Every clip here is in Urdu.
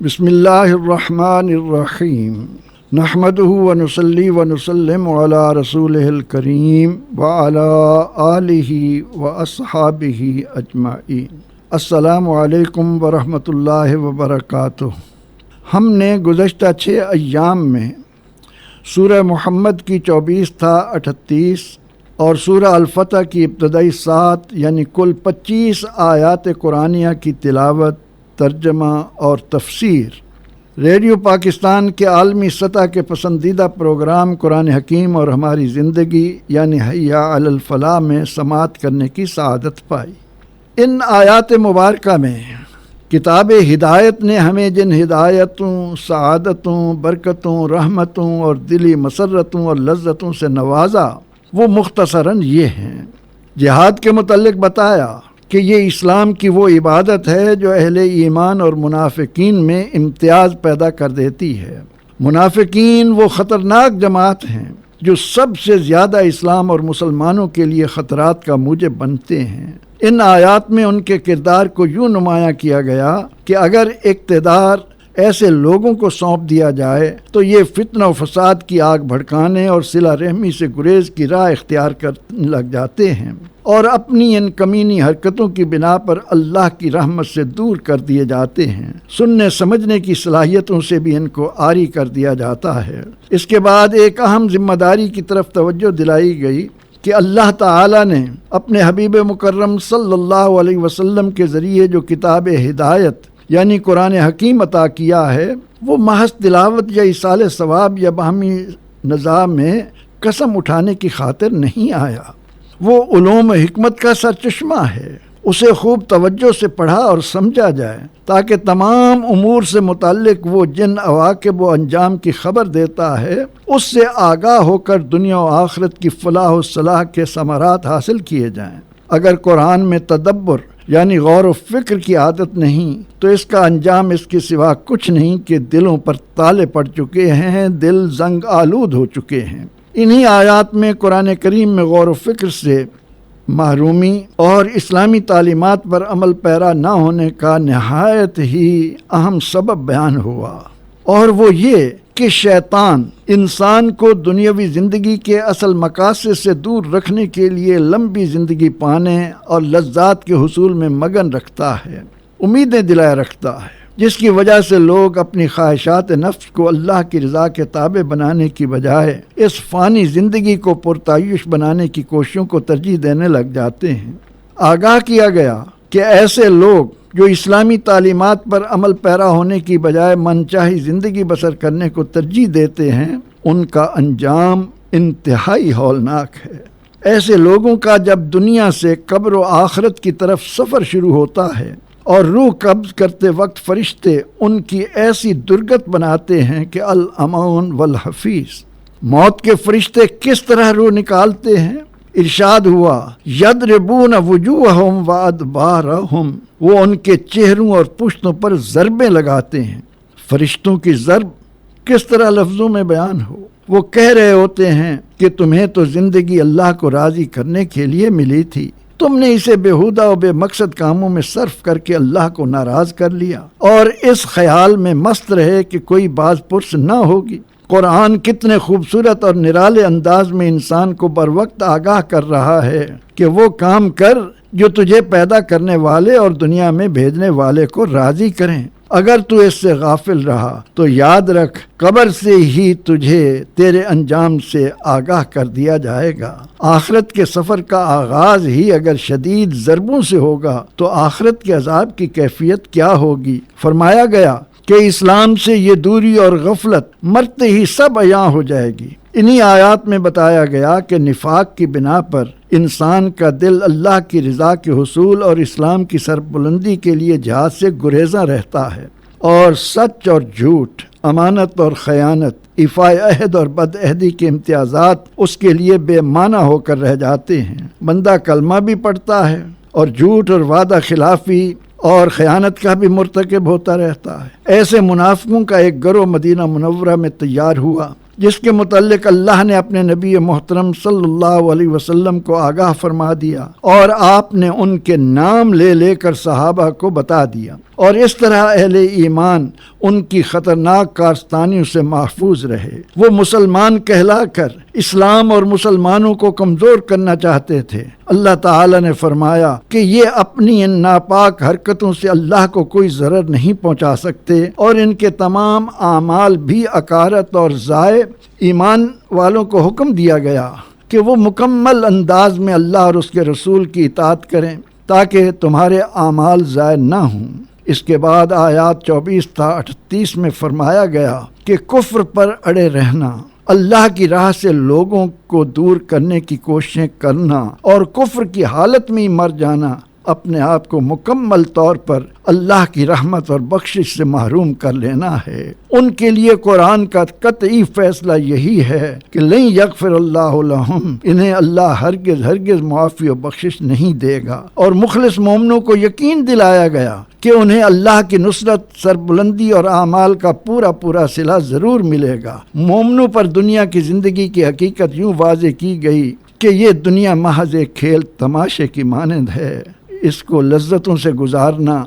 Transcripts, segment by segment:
بسم اللہ الرحمن الرحیم نحمدہ ونصلی ونسلم علی رسولہ الکریم وعلی آلہ واصحابہ اجمعین۔ السلام علیکم ورحمۃ اللہ وبرکاتہ۔ ہم نے گزشتہ 6 ایام میں سورہ محمد کی 24 تا 38 اور سورہ الفتح کی ابتدائی 7 یعنی کل 25 آیات قرآنیہ کی تلاوت، ترجمہ اور تفسیر ریڈیو پاکستان کے عالمی سطح کے پسندیدہ پروگرام قرآن حکیم اور ہماری زندگی یعنی حی علی الفلاح میں سماعت کرنے کی سعادت پائی۔ ان آیات مبارکہ میں کتاب ہدایت نے ہمیں جن ہدایتوں، سعادتوں، برکتوں، رحمتوں اور دلی مسرتوں اور لذتوں سے نوازا وہ مختصراً یہ ہیں۔ جہاد کے متعلق بتایا کہ یہ اسلام کی وہ عبادت ہے جو اہل ایمان اور منافقین میں امتیاز پیدا کر دیتی ہے۔ منافقین وہ خطرناک جماعت ہیں جو سب سے زیادہ اسلام اور مسلمانوں کے لیے خطرات کا موجب بنتے ہیں۔ ان آیات میں ان کے کردار کو یوں نمایاں کیا گیا کہ اگر اقتدار ایسے لوگوں کو سونپ دیا جائے تو یہ فتنہ و فساد کی آگ بھڑکانے اور صلہ رحمی سے گریز کی راہ اختیار کرنے لگ جاتے ہیں، اور اپنی ان کمینی حرکتوں کی بنا پر اللہ کی رحمت سے دور کر دیے جاتے ہیں۔ سننے سمجھنے کی صلاحیتوں سے بھی ان کو عاری کر دیا جاتا ہے۔ اس کے بعد ایک اہم ذمہ داری کی طرف توجہ دلائی گئی کہ اللہ تعالی نے اپنے حبیب مکرم صلی اللہ علیہ وسلم کے ذریعے جو کتاب ہدایت یعنی قرآن حکیم عطا کیا ہے وہ محض تلاوت یا ایصال ثواب یا باہمی نزاع میں قسم اٹھانے کی خاطر نہیں آیا۔ وہ علوم و حکمت کا سرچشمہ ہے۔ اسے خوب توجہ سے پڑھا اور سمجھا جائے تاکہ تمام امور سے متعلق وہ جن عواقب و انجام کی خبر دیتا ہے اس سے آگاہ ہو کر دنیا و آخرت کی فلاح و صلاح کے ثمرات حاصل کیے جائیں۔ اگر قرآن میں تدبر یعنی غور و فکر کی عادت نہیں تو اس کا انجام اس کے سوا کچھ نہیں کہ دلوں پر تالے پڑ چکے ہیں، دل زنگ آلود ہو چکے ہیں۔ انہی آیات میں قرآن کریم میں غور و فکر سے محرومی اور اسلامی تعلیمات پر عمل پیرا نہ ہونے کا نہایت ہی اہم سبب بیان ہوا، اور وہ یہ کہ شیطان انسان کو دنیاوی زندگی کے اصل مقاصد سے دور رکھنے کے لیے لمبی زندگی پانے اور لذات کے حصول میں مگن رکھتا ہے، امیدیں دلائے رکھتا ہے، جس کی وجہ سے لوگ اپنی خواہشات نفس کو اللہ کی رضا کے تابع بنانے کی بجائے اس فانی زندگی کو پرتعیش بنانے کی کوششوں کو ترجیح دینے لگ جاتے ہیں۔ آگاہ کیا گیا کہ ایسے لوگ جو اسلامی تعلیمات پر عمل پیرا ہونے کی بجائے منچاہی زندگی بسر کرنے کو ترجیح دیتے ہیں ان کا انجام انتہائی ہولناک ہے۔ ایسے لوگوں کا جب دنیا سے قبر و آخرت کی طرف سفر شروع ہوتا ہے اور روح قبض کرتے وقت فرشتے ان کی ایسی درگت بناتے ہیں کہ الامون والحفیظ، موت کے فرشتے کس طرح روح نکالتے ہیں؟ ارشاد ہوا یضربون وجوہہم وادبارہم، وہ ان کے چہروں اور پشتوں پر ضربیں لگاتے ہیں۔ فرشتوں کی ضرب کس طرح لفظوں میں بیان ہو؟ وہ کہہ رہے ہوتے ہیں کہ تمہیں تو زندگی اللہ کو راضی کرنے کے لیے ملی تھی، تم نے اسے بےہودہ و بے مقصد کاموں میں صرف کر کے اللہ کو ناراض کر لیا اور اس خیال میں مست رہے کہ کوئی باز پرس نہ ہوگی۔ قرآن کتنے خوبصورت اور نرالے انداز میں انسان کو بر وقت آگاہ کر رہا ہے کہ وہ کام کر جو تجھے پیدا کرنے والے اور دنیا میں بھیجنے والے کو راضی کریں۔ اگر تو اس سے غافل رہا تو یاد رکھ قبر سے ہی تجھے تیرے انجام سے آگاہ کر دیا جائے گا۔ آخرت کے سفر کا آغاز ہی اگر شدید ضربوں سے ہوگا تو آخرت کے عذاب کی کیفیت کیا ہوگی؟ فرمایا گیا کہ اسلام سے یہ دوری اور غفلت مرتے ہی سب عیاں ہو جائے گی۔ انہی آیات میں بتایا گیا کہ نفاق کی بنا پر انسان کا دل اللہ کی رضا کے حصول اور اسلام کی سربلندی کے لیے جہاد سے گریزاں رہتا ہے، اور سچ اور جھوٹ، امانت اور خیانت، ایفاء عہد اور بد عہدی کے امتیازات اس کے لیے بے معنی ہو کر رہ جاتے ہیں۔ بندہ کلمہ بھی پڑھتا ہے اور جھوٹ اور وعدہ خلافی اور خیانت کا بھی مرتکب ہوتا رہتا ہے۔ ایسے منافقوں کا ایک گروہ مدینہ منورہ میں تیار ہوا جس کے متعلق اللہ نے اپنے نبی محترم صلی اللہ علیہ وسلم کو آگاہ فرما دیا، اور آپ نے ان کے نام لے لے کر صحابہ کو بتا دیا۔ اور اس طرح اہل ایمان ان کی خطرناک کارستانیوں سے محفوظ رہے۔ وہ مسلمان کہلا کر اسلام اور مسلمانوں کو کمزور کرنا چاہتے تھے۔ اللہ تعالی نے فرمایا کہ یہ اپنی ان ناپاک حرکتوں سے اللہ کو کوئی ضرر نہیں پہنچا سکتے، اور ان کے تمام اعمال بھی عکارت اور ضائع۔ ایمان والوں کو حکم دیا گیا کہ وہ مکمل انداز میں اللہ اور اس کے رسول کی اطاعت کریں تاکہ تمہارے اعمال ضائع نہ ہوں۔ اس کے بعد آیات 24 تا 38 میں فرمایا گیا کہ کفر پر اڑے رہنا، اللہ کی راہ سے لوگوں کو دور کرنے کی کوششیں کرنا اور کفر کی حالت میں ہی مر جانا اپنے آپ کو مکمل طور پر اللہ کی رحمت اور بخشش سے محروم کر لینا ہے۔ ان کے لیے قرآن کا قطعی فیصلہ یہی ہے کہ لن یغفر اللہ لہم، انہیں اللہ ہرگز معافی و بخشش نہیں دے گا۔ اور مخلص مومنوں کو یقین دلایا گیا کہ انہیں اللہ کی نصرت، سربلندی اور اعمال کا پورا صلہ ضرور ملے گا۔ مومنوں پر دنیا کی زندگی کی حقیقت یوں واضح کی گئی کہ یہ دنیا محض ایک کھیل تماشے کی مانند ہے، اس کو لذتوں سے گزارنا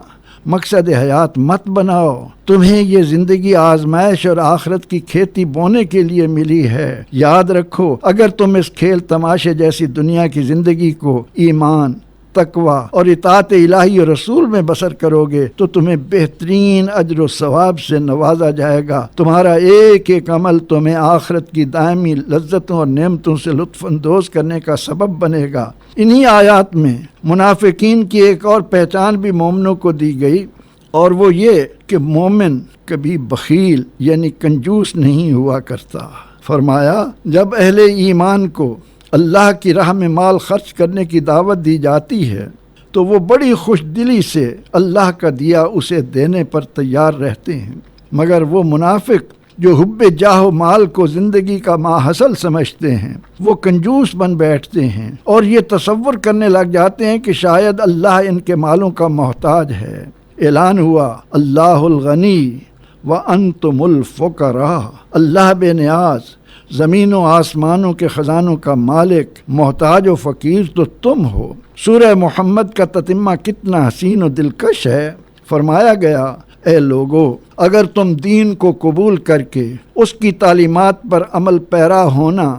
مقصد حیات مت بناؤ۔ تمہیں یہ زندگی آزمائش اور آخرت کی کھیتی بونے کے لیے ملی ہے۔ یاد رکھو، اگر تم اس کھیل تماشے جیسی دنیا کی زندگی کو ایمان، تقوی اور اطاعت الہی اور رسول میں بسر کرو گے تو تمہیں بہترین اجر و ثواب سے نوازا جائے گا۔ تمہارا ایک ایک عمل تمہیں آخرت کی دائمی لذتوں اور نعمتوں سے لطف اندوز کرنے کا سبب بنے گا۔ انہی آیات میں منافقین کی ایک اور پہچان بھی مومنوں کو دی گئی، اور وہ یہ کہ مومن کبھی بخیل یعنی کنجوس نہیں ہوا کرتا۔ فرمایا جب اہل ایمان کو اللہ کی راہ میں مال خرچ کرنے کی دعوت دی جاتی ہے تو وہ بڑی خوش دلی سے اللہ کا دیا اسے دینے پر تیار رہتے ہیں، مگر وہ منافق جو حب جاہ و مال کو زندگی کا ماحصل سمجھتے ہیں وہ کنجوس بن بیٹھتے ہیں اور یہ تصور کرنے لگ جاتے ہیں کہ شاید اللہ ان کے مالوں کا محتاج ہے۔ اعلان ہوا اللہ الغنی وانتم الفقراء، اللہ بے نیاز، زمین و آسمانوں کے خزانوں کا مالک، محتاج و فقیر تو تم ہو۔ سورہ محمد کا تتمہ کتنا حسین و دلکش ہے۔ فرمایا گیا اے لوگو، اگر تم دین کو قبول کر کے اس کی تعلیمات پر عمل پیرا ہونا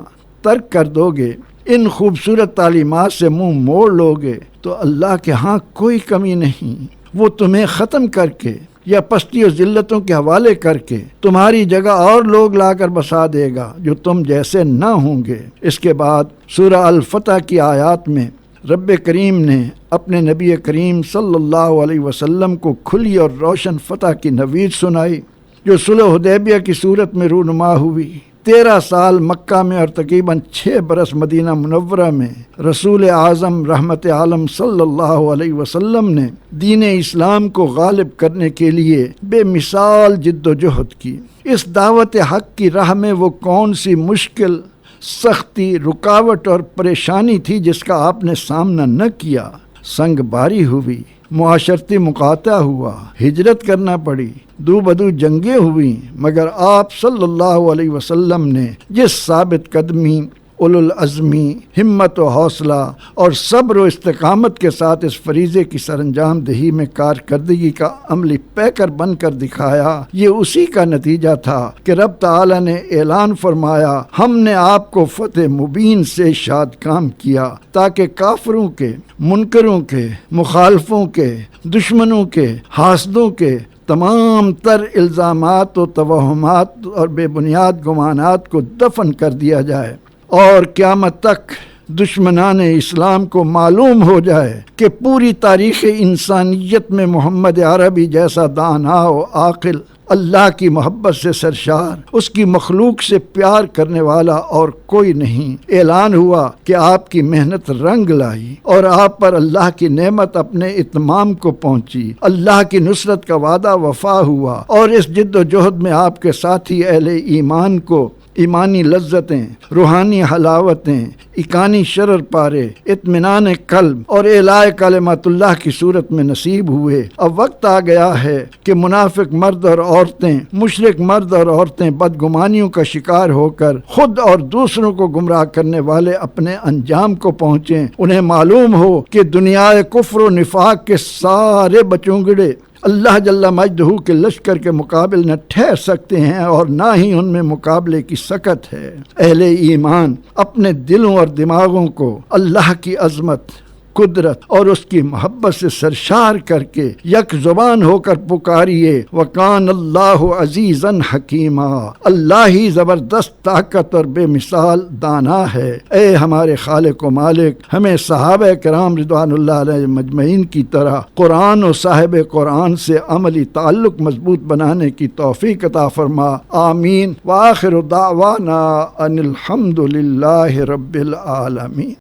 ترک کر دو گے، ان خوبصورت تعلیمات سے منہ موڑ لو گے تو اللہ کے ہاں کوئی کمی نہیں، وہ تمہیں ختم کر کے یا پستی و ذلتوں کے حوالے کر کے تمہاری جگہ اور لوگ لا کر بسا دے گا جو تم جیسے نہ ہوں گے۔ اس کے بعد سورہ الفتح کی آیات میں رب کریم نے اپنے نبی کریم صلی اللہ علیہ وسلم کو کھلی اور روشن فتح کی نوید سنائی جو صلح حدیبیہ کی صورت میں رونما ہوئی۔ 13 سال مکہ میں اور تقریباً 6 برس مدینہ منورہ میں رسول اعظم رحمت عالم صلی اللہ علیہ وسلم نے دین اسلام کو غالب کرنے کے لیے بے مثال جد و جہد کی۔ اس دعوت حق کی راہ میں وہ کون سی مشکل، سختی، رکاوٹ اور پریشانی تھی جس کا آپ نے سامنا نہ کیا؟ سنگ باری ہوئی، معاشرتی مقاطع ہوا، ہجرت کرنا پڑی، دو بدو جنگیں ہوئیں، مگر آپ صلی اللہ علیہ وسلم نے جس ثابت قدمی، اولوالعزمی، ہمت و حوصلہ اور صبر و استقامت کے ساتھ اس فریضے کی سر انجام دہی میں کارکردگی کا عملی پیکر بن کر دکھایا، یہ اسی کا نتیجہ تھا کہ رب تعالی نے اعلان فرمایا ہم نے آپ کو فتح مبین سے شاد کام کیا تاکہ کافروں کے، منکروں کے، مخالفوں کے، دشمنوں کے، حاسدوں کے تمام تر الزامات و توہمات اور بے بنیاد گمانات کو دفن کر دیا جائے اور قیامت تک دشمنان اسلام کو معلوم ہو جائے کہ پوری تاریخ انسانیت میں محمد عربی جیسا دانا و عاقل، اللہ کی محبت سے سرشار، اس کی مخلوق سے پیار کرنے والا اور کوئی نہیں۔ اعلان ہوا کہ آپ کی محنت رنگ لائی اور آپ پر اللہ کی نعمت اپنے اتمام کو پہنچی، اللہ کی نصرت کا وعدہ وفا ہوا، اور اس جد و جہد میں آپ کے ساتھی اہل ایمان کو ایمانی لذتیں، روحانی حلاوتیں، اکانی شرر پارے، اطمینان قلب اور اعلاء کلمات اللہ کی صورت میں نصیب ہوئے۔ اب وقت آ گیا ہے کہ منافق مرد اور عورتیں، مشرک مرد اور عورتیں بدگمانیوں کا شکار ہو کر خود اور دوسروں کو گمراہ کرنے والے اپنے انجام کو پہنچیں۔ انہیں معلوم ہو کہ دنیا کفر و نفاق کے سارے بچونگڑے اللہ جل مجدہ کے لشکر کے مقابل نہ ٹھہر سکتے ہیں اور نہ ہی ان میں مقابلے کی سکت ہے۔ اہل ایمان اپنے دلوں اور دماغوں کو اللہ کی عظمت، قدرت اور اس کی محبت سے سرشار کر کے یک زبان ہو کر پکاریے، وَقَانَ اللَّهُ عَزِيزًا حَكِيمًا، اللہ ہی زبردست طاقت اور بے مثال دانا ہے۔ اے ہمارے خالق و مالک، ہمیں صحابہ کرام رضوان اللہ علیہ مجمعین کی طرح قرآن و صاحب قرآن سے عملی تعلق مضبوط بنانے کی توفیق عطا فرما، آمین۔ وآخر دعوانا ان الحمد للہ رب العالمین۔